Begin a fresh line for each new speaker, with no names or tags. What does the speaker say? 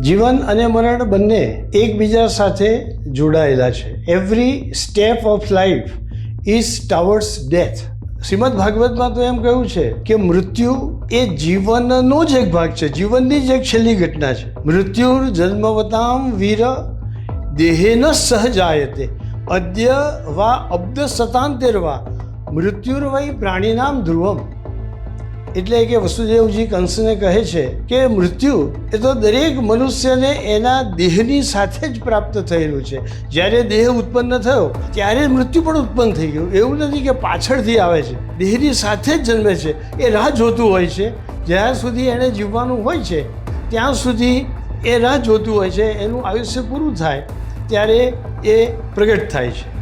જીવન અને મરણ બંને એકબીજા સાથે જોડાયેલા છે. Every step of life is towards death. Shrimad ભાગવતમાં તો એમ કહ્યું છે કે મૃત્યુ એ જીવનનો જ એક ભાગ છે, જીવનની જ એક છેલ્લી ઘટના છે. મૃત્યુર જન્મવતામ વીર દેહેન સહજાયતે અદ્ય વા અબ્દ સતાંતેરવા મૃત્યુર્વય પ્રાણીનામ ધ્રુવમ. એટલે કે વસુદેવજી કંસને કહે છે કે મૃત્યુ એ તો દરેક મનુષ્યને એના દેહની સાથે જ પ્રાપ્ત થયેલું છે. જ્યારે દેહ ઉત્પન્ન થયો ત્યારે મૃત્યુ પણ ઉત્પન્ન થઈ ગયું. એવું નથી કે પાછળથી આવે છે, દેહની સાથે જ જન્મે છે. એ રાહ જોતું હોય છે, જ્યાં સુધી એણે જીવવાનું હોય છે ત્યાં સુધી એ રાહ જોતું હોય છે. એનું આયુષ્ય પૂરું થાય ત્યારે એ પ્રગટ થાય છે.